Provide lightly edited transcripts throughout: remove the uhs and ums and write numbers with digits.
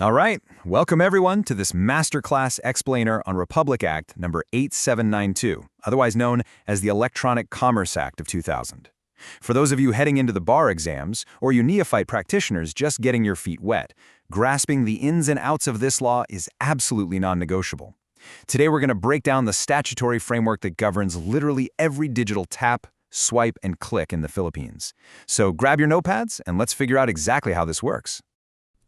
All right, welcome everyone to this masterclass explainer on Republic Act number 8792, otherwise known as the Electronic Commerce Act of 2000. For those of you heading into the bar exams, or you neophyte practitioners just getting your feet wet, grasping the ins and outs of this law is absolutely non-negotiable. Today we're going to break down the statutory framework that governs literally every digital tap, swipe, and click in the Philippines. So grab your notepads and let's figure out exactly how this works.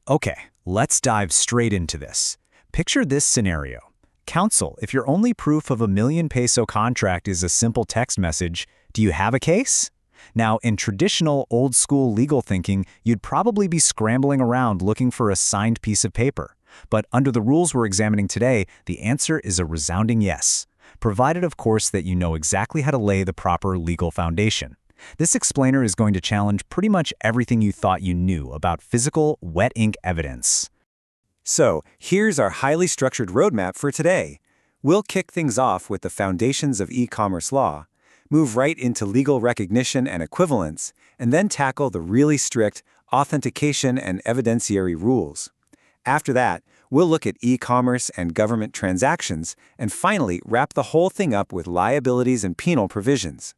Okay, let's dive straight into this. Picture this scenario. Counsel, if your only proof of a ₱1,000,000 contract is a simple text message, do you have a case? Now, in traditional, old-school legal thinking, you'd probably be scrambling around looking for a signed piece of paper. But under the rules we're examining today, the answer is a resounding yes, provided, of course, that you know exactly how to lay the proper legal foundation. This explainer is going to challenge pretty much everything you thought you knew about physical, wet ink evidence. So, here's our highly structured roadmap for today. We'll kick things off with the foundations of e-commerce law, move right into legal recognition and equivalence, and then tackle the really strict authentication and evidentiary rules. After that, we'll look at e-commerce and government transactions, and finally wrap the whole thing up with liabilities and penal provisions.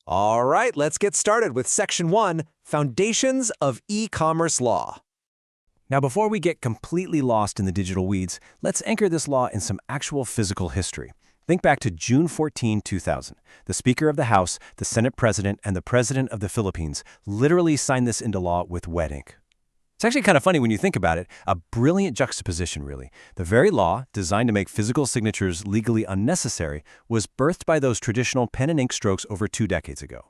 All right, let's get started with Section 1, Foundations of E-commerce Law. Now, before we get completely lost in the digital weeds, let's anchor this law in some actual physical history. Think back to June 14, 2000. The Speaker of the House, the Senate President, and the President of the Philippines literally signed this into law with wet ink. It's actually kind of funny when you think about it, a brilliant juxtaposition, really. The very law, designed to make physical signatures legally unnecessary, was birthed by those traditional pen and ink strokes over 2 decades ago.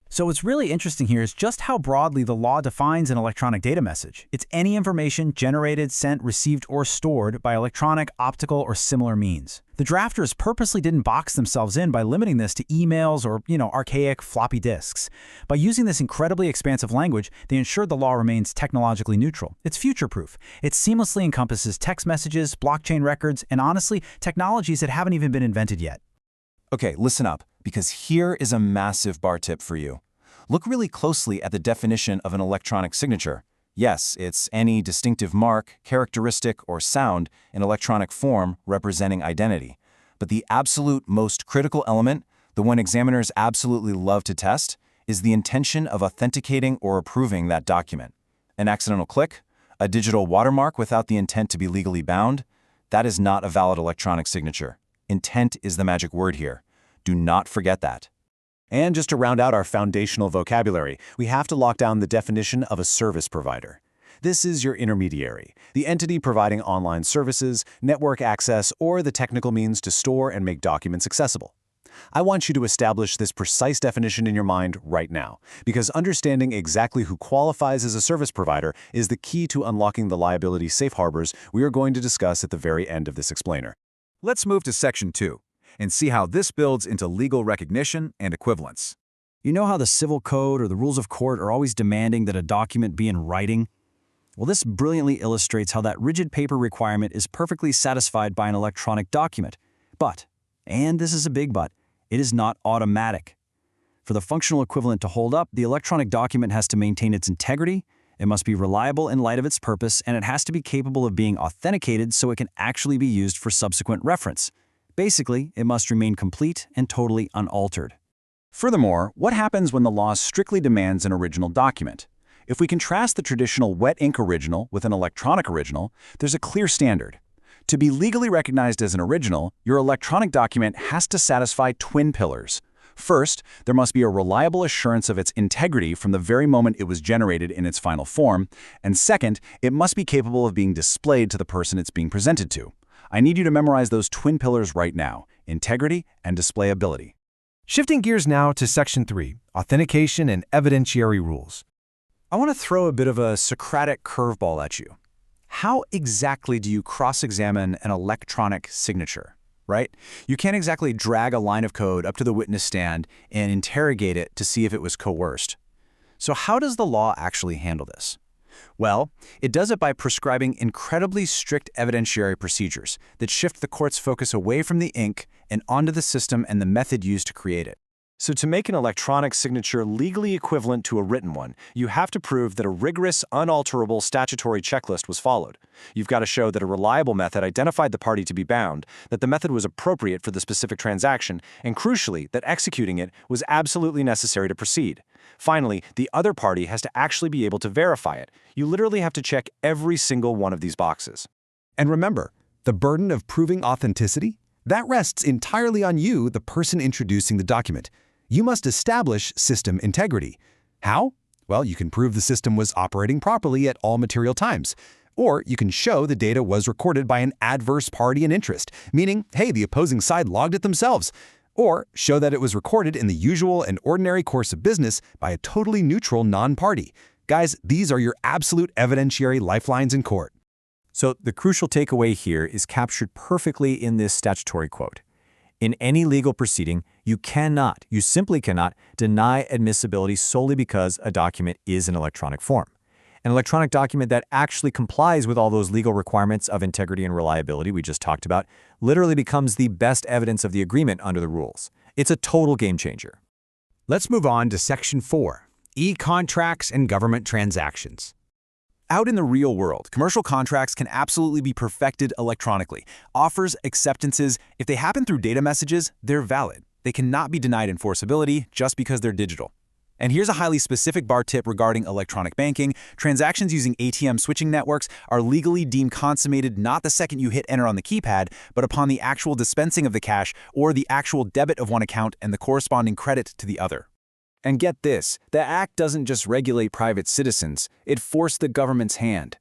So what's really interesting here is just how broadly the law defines an electronic data message. It's any information generated, sent, received, or stored by electronic, optical, or similar means. The drafters purposely didn't box themselves in by limiting this to emails or, archaic floppy disks. By using this incredibly expansive language, they ensured the law remains technologically neutral. It's future-proof. It seamlessly encompasses text messages, blockchain records, and honestly, technologies that haven't even been invented yet. Okay, listen up, because here is a massive bar tip for you. Look really closely at the definition of an electronic signature. Yes, it's any distinctive mark, characteristic, or sound in electronic form representing identity. But the absolute most critical element, the one examiners absolutely love to test, is the intention of authenticating or approving that document. An accidental click, a digital watermark without the intent to be legally bound, that is not a valid electronic signature. Intent is the magic word here. Do not forget that. And just to round out our foundational vocabulary, we have to lock down the definition of a service provider. This is your intermediary, the entity providing online services, network access, or the technical means to store and make documents accessible. I want you to establish this precise definition in your mind right now, because understanding exactly who qualifies as a service provider is the key to unlocking the liability safe harbors we are going to discuss at the very end of this explainer. Let's move to Section 2 and see how this builds into legal recognition and equivalence. You know how the civil code or the rules of court are always demanding that a document be in writing? Well, this brilliantly illustrates how that rigid paper requirement is perfectly satisfied by an electronic document. But, and this is a big but, it is not automatic. For the functional equivalent to hold up, the electronic document has to maintain its integrity, it must be reliable in light of its purpose, and it has to be capable of being authenticated so it can actually be used for subsequent reference. Basically, it must remain complete and totally unaltered. Furthermore, what happens when the law strictly demands an original document? If we contrast the traditional wet ink original with an electronic original, there's a clear standard. To be legally recognized as an original, your electronic document has to satisfy twin pillars. First, there must be a reliable assurance of its integrity from the very moment it was generated in its final form, and second, it must be capable of being displayed to the person it's being presented to. I need you to memorize those twin pillars right now: integrity and displayability. Shifting gears now to Section 3, Authentication and Evidentiary Rules. I want to throw a bit of a Socratic curveball at you. How exactly do you cross-examine an electronic signature, right? You can't exactly drag a line of code up to the witness stand and interrogate it to see if it was coerced. So how does the law actually handle this? Well, it does it by prescribing incredibly strict evidentiary procedures that shift the court's focus away from the ink and onto the system and the method used to create it. So to make an electronic signature legally equivalent to a written one, you have to prove that a rigorous, unalterable statutory checklist was followed. You've got to show that a reliable method identified the party to be bound, that the method was appropriate for the specific transaction, and crucially, that executing it was absolutely necessary to proceed. Finally, the other party has to actually be able to verify it. You literally have to check every single one of these boxes. And remember, the burden of proving authenticity? That rests entirely on you, the person introducing the document. You must establish system integrity. How? Well, you can prove the system was operating properly at all material times. Or you can show the data was recorded by an adverse party in interest, meaning, hey, the opposing side logged it themselves. Or show that it was recorded in the usual and ordinary course of business by a totally neutral non-party. Guys, these are your absolute evidentiary lifelines in court. So the crucial takeaway here is captured perfectly in this statutory quote. In any legal proceeding, you simply cannot deny admissibility solely because a document is an electronic form. An electronic document that actually complies with all those legal requirements of integrity and reliability we just talked about literally becomes the best evidence of the agreement under the rules. It's a total game changer. Let's move on to Section 4, E-Contracts and Government Transactions. Out in the real world, commercial contracts can absolutely be perfected electronically. Offers, acceptances, if they happen through data messages, they're valid. They cannot be denied enforceability just because they're digital. And here's a highly specific bar tip regarding electronic banking. Transactions using ATM switching networks are legally deemed consummated not the second you hit enter on the keypad, but upon the actual dispensing of the cash or the actual debit of one account and the corresponding credit to the other. And get this, the act doesn't just regulate private citizens, it forced the government's hand.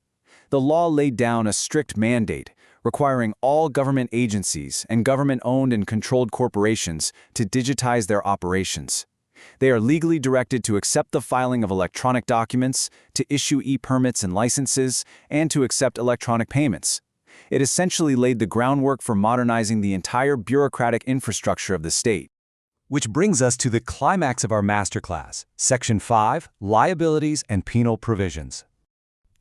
The law laid down a strict mandate, requiring all government agencies and government-owned and controlled corporations to digitize their operations. They are legally directed to accept the filing of electronic documents, to issue e-permits and licenses, and to accept electronic payments. It essentially laid the groundwork for modernizing the entire bureaucratic infrastructure of the state. Which brings us to the climax of our masterclass, Section 5, Liabilities and Penal Provisions.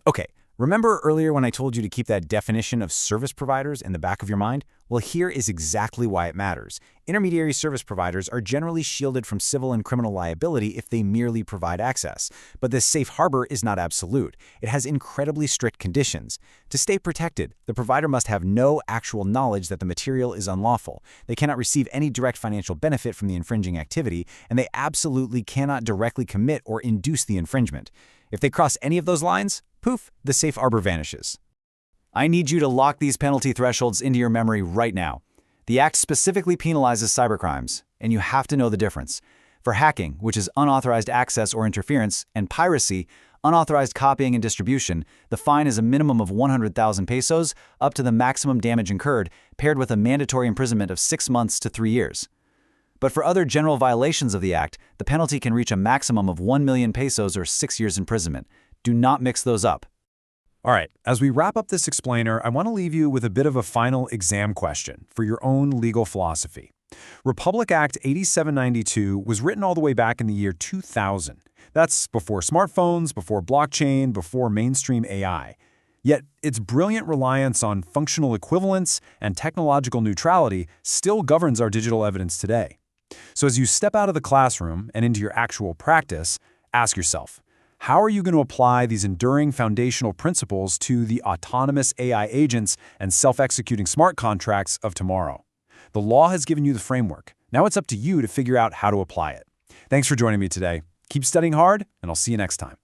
Okay, remember earlier when I told you to keep that definition of service providers in the back of your mind? Well, here is exactly why it matters. Intermediary service providers are generally shielded from civil and criminal liability if they merely provide access. But this safe harbor is not absolute. It has incredibly strict conditions. To stay protected, the provider must have no actual knowledge that the material is unlawful. They cannot receive any direct financial benefit from the infringing activity, and they absolutely cannot directly commit or induce the infringement. If they cross any of those lines, poof, the safe harbor vanishes. I need you to lock these penalty thresholds into your memory right now. The Act specifically penalizes cybercrimes, and you have to know the difference. For hacking, which is unauthorized access or interference, and piracy, unauthorized copying and distribution, the fine is a minimum of 100,000 pesos up to the maximum damage incurred, paired with a mandatory imprisonment of 6 months to 3 years. But for other general violations of the Act, the penalty can reach a maximum of 1 million pesos or 6 years imprisonment. Do not mix those up. All right, as we wrap up this explainer, I want to leave you with a bit of a final exam question for your own legal philosophy. Republic Act 8792 was written all the way back in the year 2000. That's before smartphones, before blockchain, before mainstream AI. Yet its brilliant reliance on functional equivalence and technological neutrality still governs our digital evidence today. So as you step out of the classroom and into your actual practice, ask yourself, how are you going to apply these enduring foundational principles to the autonomous AI agents and self-executing smart contracts of tomorrow? The law has given you the framework. Now it's up to you to figure out how to apply it. Thanks for joining me today. Keep studying hard, and I'll see you next time.